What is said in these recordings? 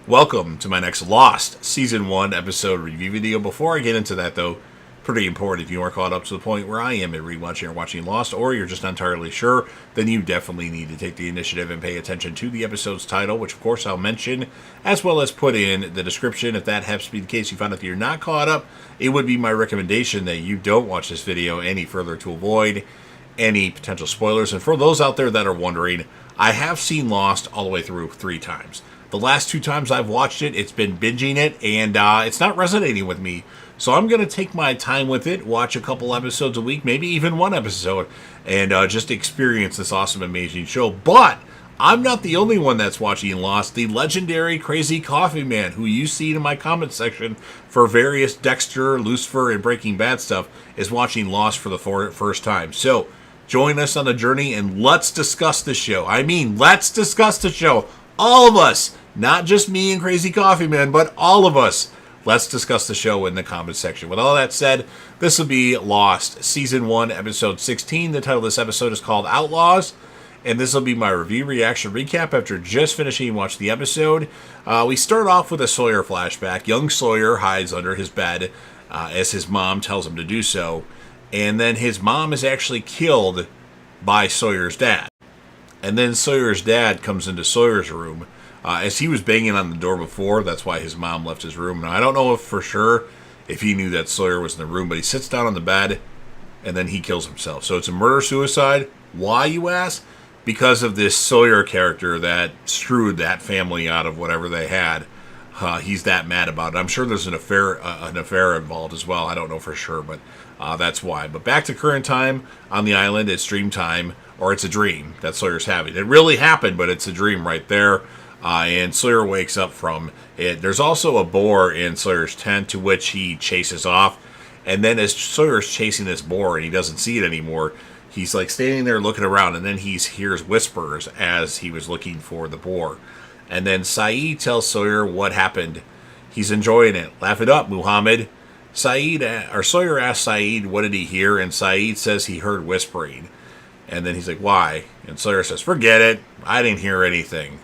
Welcome to my next Lost Season 1 episode review video. Before I get into that, though, pretty important, if you are caught up to the point where I am at rewatching or watching Lost, or you're just not entirely sure, then you definitely need to take the initiative and pay attention to the episode's title, which of course I'll mention, as well as put in the description. If that happens to be the case, you find out that you're not caught up, it would be my recommendation that you don't watch this video any further to avoid any potential spoilers. And for those out there that are wondering, I have seen Lost all the way through 3 times. The last 2 times I've watched it, it's been binging it, and it's not resonating with me. So I'm going to take my time with it, watch a couple episodes a week, maybe even 1 episode, and just experience this awesome, amazing show. But I'm not the only one that's watching Lost. The legendary Crazy Coffee Man, who you see in my comment section for various Dexter, Lucifer, and Breaking Bad stuff, is watching Lost for the first time. So join us on the journey, and let's discuss the show. I mean, let's discuss the show. All of us, not just me and Crazy Coffee Man, but all of us. Let's discuss the show in the comments section. With all that said, this will be Lost, Season 1, Episode 16. The title of this episode is called Outlaws, and this will be my review, reaction, recap after just finishing watching the episode. We start off with a Sawyer flashback. Young Sawyer hides under his bed as his mom tells him to do so, and then his mom is actually killed by Sawyer's dad. And then Sawyer's dad comes into Sawyer's room. As he was banging on the door before, that's why his mom left his room. Now, I don't know if for sure if he knew that Sawyer was in the room, but he sits down on the bed, and then he kills himself. So it's a murder-suicide. Why, you ask? Because of this Sawyer character that screwed that family out of whatever they had. He's that mad about it. I'm sure there's an affair involved as well. I don't know for sure, but that's why. But back to current time on the island. It's dream time, or it's a dream that Sawyer's having. It really happened, but it's a dream right there. And Sawyer wakes up from it. There's also a boar in Sawyer's tent, to which he chases off. And then as Sawyer's chasing this boar and he doesn't see it anymore, he's like standing there looking around, and then he hears whispers as he was looking for the boar. And then Saeed tells Sawyer what happened. He's enjoying it. Laugh it up, Muhammad. Sawyer asks Saeed what did he hear, and Saeed says he heard whispering. And then he's like, why? And Sawyer says, forget it. I didn't hear anything.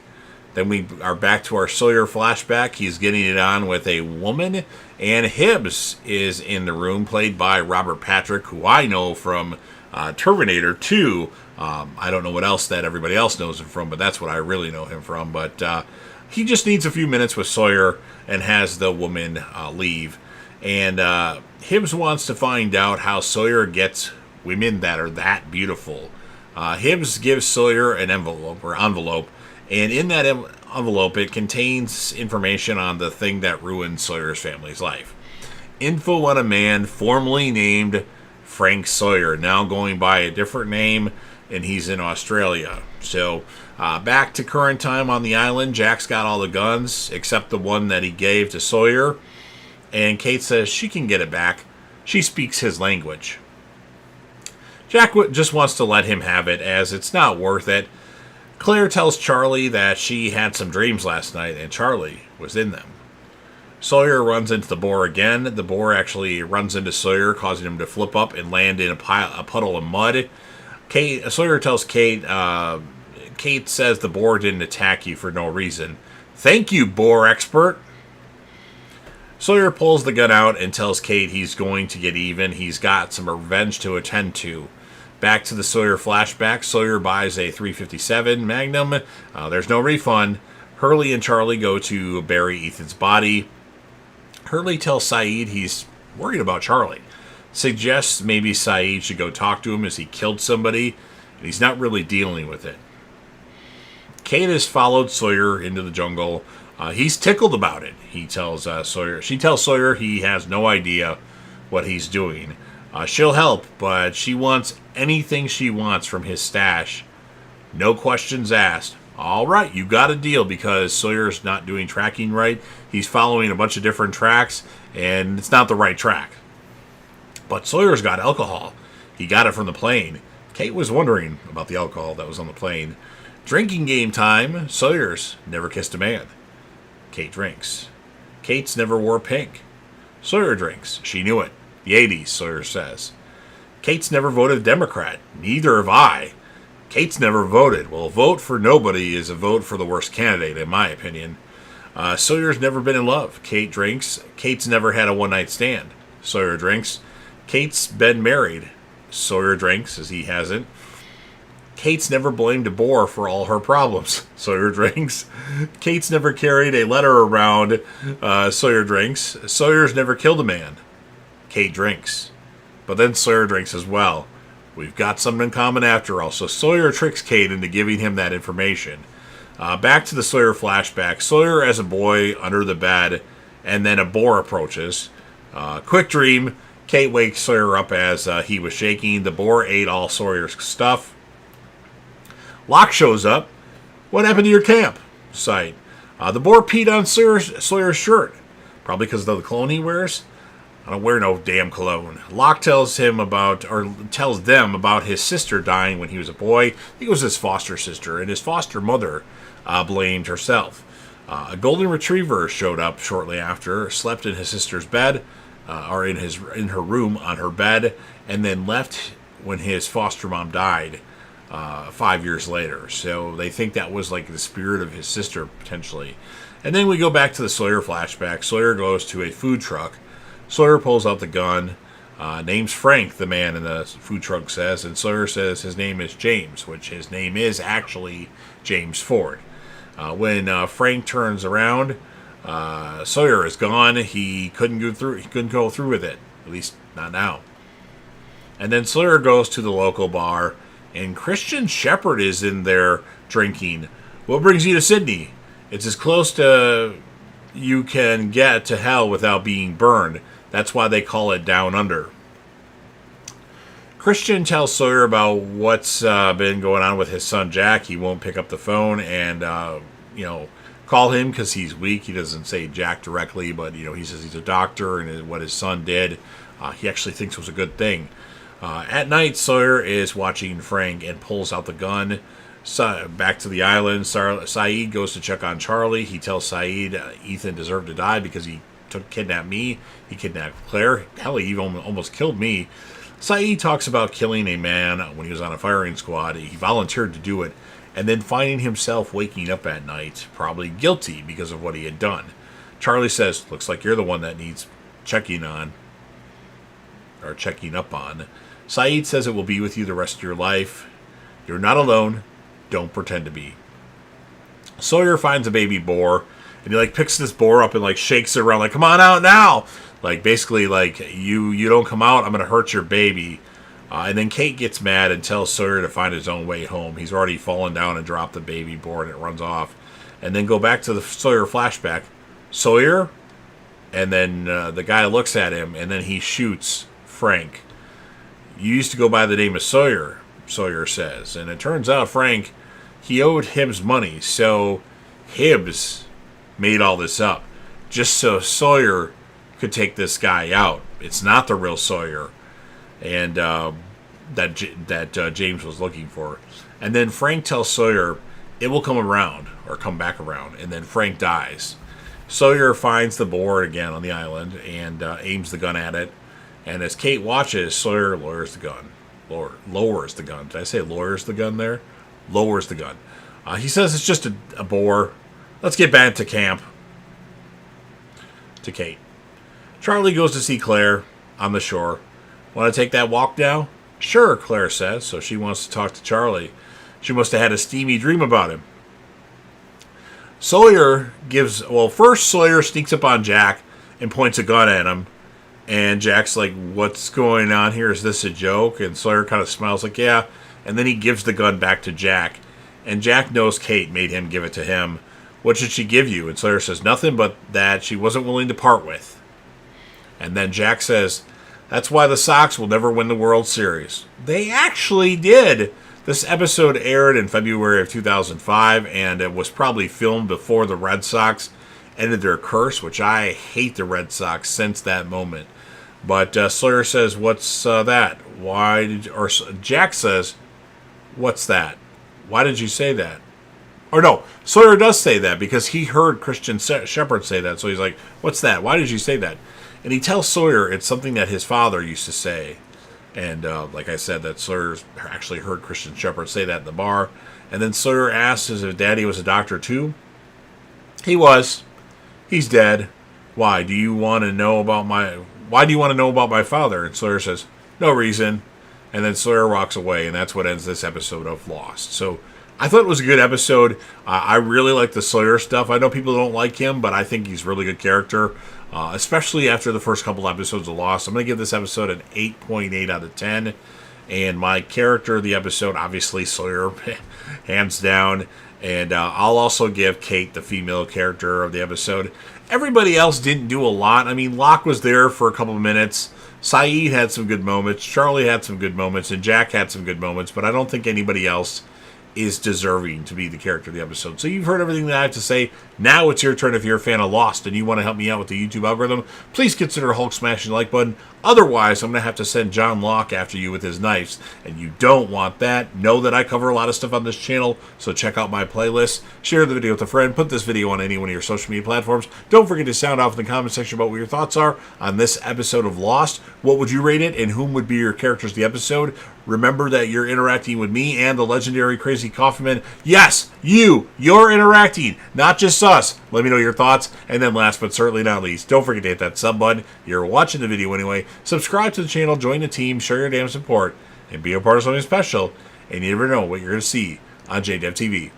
Then we are back to our Sawyer flashback. He's getting it on with a woman, and Hibbs is in the room, played by Robert Patrick, who I know from Terminator 2. I don't know what else that everybody else knows him from, but that's what I really know him from. But he just needs a few minutes with Sawyer and has the woman leave. And Hibbs wants to find out how Sawyer gets women that are that beautiful. Hibbs gives Sawyer an envelope. And in that envelope, it contains information on the thing that ruined Sawyer's family's life. Info on a man formerly named Frank Sawyer, now going by a different name, and he's in Australia. So, back to current time on the island. Jack's got all the guns, except the one that he gave to Sawyer. And Kate says she can get it back. She speaks his language. Jack just wants to let him have it, as it's not worth it. Claire tells Charlie that she had some dreams last night, and Charlie was in them. Sawyer runs into the boar again. The boar actually runs into Sawyer, causing him to flip up and land in a puddle of mud. Sawyer tells Kate, Kate says the boar didn't attack you for no reason. Thank you, boar expert. Sawyer pulls the gun out and tells Kate he's going to get even. He's got some revenge to attend to. Back to the Sawyer flashback. Sawyer buys a .357 Magnum. There's no refund. Hurley and Charlie go to bury Ethan's body. Hurley tells Saeed he's worried about Charlie. Suggests maybe Saeed should go talk to him as he killed somebody, and he's not really dealing with it. Kate has followed Sawyer into the jungle. He's tickled about it. He tells Sawyer. She tells Sawyer he has no idea what he's doing. She'll help, but she wants anything she wants from his stash. No questions asked. All right, you got a deal, because Sawyer's not doing tracking right. He's following a bunch of different tracks, and it's not the right track. But Sawyer's got alcohol. He got it from the plane. Kate was wondering about the alcohol that was on the plane. Drinking game time. Sawyer's never kissed a man. Kate drinks. Kate's never wore pink. Sawyer drinks. She knew it. The 80s, Sawyer says. Kate's never voted Democrat. Neither have I. Kate's never voted. Well, a vote for nobody is a vote for the worst candidate, in my opinion. Sawyer's never been in love. Kate drinks. Kate's never had a one-night stand. Sawyer drinks. Kate's been married. Sawyer drinks, as he hasn't. Kate's never blamed a boar for all her problems. Sawyer drinks. Kate's never carried a letter around. Sawyer drinks. Sawyer's never killed a man. Kate drinks. But then Sawyer drinks as well. We've got something in common after all. So Sawyer tricks Kate into giving him that information. Back to the Sawyer flashback. Sawyer as a boy under the bed, and then a boar approaches. Quick dream. Kate wakes Sawyer up as he was shaking. The boar ate all Sawyer's stuff. Locke shows up. What happened to your camp site? The boar peed on Sawyer's shirt. Probably because of the cologne he wears. I don't wear no damn cologne. Locke tells them about his sister dying when he was a boy. I think it was his foster sister, and his foster mother blamed herself. A golden retriever showed up shortly after, slept in his sister's bed, or in her room on her bed, and then left when his foster mom died 5 years later. So they think that was like the spirit of his sister, potentially. And then we go back to the Sawyer flashback. Sawyer goes to a food truck. Sawyer pulls out the gun, names Frank, the man in the food truck says, and Sawyer says his name is James, which his name is actually James Ford. When Frank turns around, Sawyer is gone. He couldn't go through. He couldn't go through with it, at least not now. And then Sawyer goes to the local bar, and Christian Shepherd is in there drinking. What brings you to Sydney? It's as close to you can get to hell without being burned. That's why they call it Down Under. Christian tells Sawyer about what's been going on with his son Jack. He won't pick up the phone and call him because he's weak. He doesn't say Jack directly, but he says he's a doctor and what his son did, he actually thinks was a good thing. At night, Sawyer is watching Frank and pulls out the gun. Back to the island, Saeed goes to check on Charlie. He tells Saeed Ethan deserved to die because he kidnapped me. He kidnapped Claire. Hell, he even almost killed me. Saeed talks about killing a man when he was on a firing squad. He volunteered to do it, and then finding himself waking up at night, probably guilty because of what he had done. Charlie says, looks like you're the one that needs checking up on. Saeed says it will be with you the rest of your life. You're not alone. Don't pretend to be. Sawyer finds a baby boar, and he picks this boar up and shakes it around come on out now. Basically you don't come out, I'm gonna hurt your baby. And then Kate gets mad and tells Sawyer to find his own way home. He's already fallen down and dropped the baby boar, and it runs off. And then go back to the Sawyer flashback. Sawyer, and then the guy looks at him, and then he shoots Frank. You used to go by the name of Sawyer, Sawyer says. And it turns out Frank, he owed Hibbs money, so Hibbs made all this up just so Sawyer could take this guy out. It's not the real Sawyer, and that James was looking for. And then Frank tells Sawyer it will come around, or come back around, and then Frank dies. Sawyer finds the boar again on the island and aims the gun at it. And as Kate watches, Sawyer lowers the gun. Lowers the gun. Did I say lowers the gun there? Lowers the gun. He says it's just a boar. Let's get back to camp. To Kate. Charlie goes to see Claire on the shore. Want to take that walk now? Sure, Claire says. So she wants to talk to Charlie. She must have had a steamy dream about him. First Sawyer sneaks up on Jack and points a gun at him. And Jack's like, what's going on here? Is this a joke? And Sawyer kind of smiles yeah. And then he gives the gun back to Jack. And Jack knows Kate made him give it to him. What should she give you? And Sawyer says nothing but that she wasn't willing to part with. And then Jack says, that's why the Sox will never win the World Series. They actually did. This episode aired in February of 2005, and it was probably filmed before the Red Sox ended their curse, which I hate the Red Sox since that moment. But Sawyer says, what's that? Jack says, what's that? Why did you say that? Or no, Sawyer does say that because he heard Christian Shepherd say that. So he's like, what's that? Why did you say that? And he tells Sawyer it's something that his father used to say. And like I said, that Sawyer actually heard Christian Shepherd say that in the bar. And then Sawyer asks if Daddy was a doctor too. He was. He's dead. Why? Do you want to know about my father? And Sawyer says, no reason. And then Sawyer walks away, and that's what ends this episode of Lost. So I thought it was a good episode. I really like the Sawyer stuff. I know people don't like him, but I think he's a really good character, especially after the first couple episodes of Lost. I'm going to give this episode an 8.8 out of 10. And my character of the episode, obviously Sawyer, hands down. And I'll also give Kate, the female character of the episode. Everybody else didn't do a lot. I mean, Locke was there for a couple of minutes. Saeed had some good moments. Charlie had some good moments. And Jack had some good moments. But I don't think anybody else is deserving to be the character of the episode. So you've heard everything that I have to say. Now it's your turn. If you're a fan of Lost and you want to help me out with the YouTube algorithm, please consider Hulk smashing the like button. Otherwise, I'm going to have to send John Locke after you with his knives, and you don't want that. Know that I cover a lot of stuff on this channel, so check out my playlist. Share the video with a friend. Put this video on any one of your social media platforms. Don't forget to sound off in the comment section about what your thoughts are on this episode of Lost. What would you rate it, and whom would be your characters of the episode? Remember that you're interacting with me and the legendary Crazy Coffeeman. Yes, you're interacting, not just us. Let me know your thoughts. And then last but certainly not least, don't forget to hit that sub button. You're watching the video anyway. Subscribe to the channel, join the team, show your damn support, and be a part of something special. And you never know what you're going to see on JDev TV.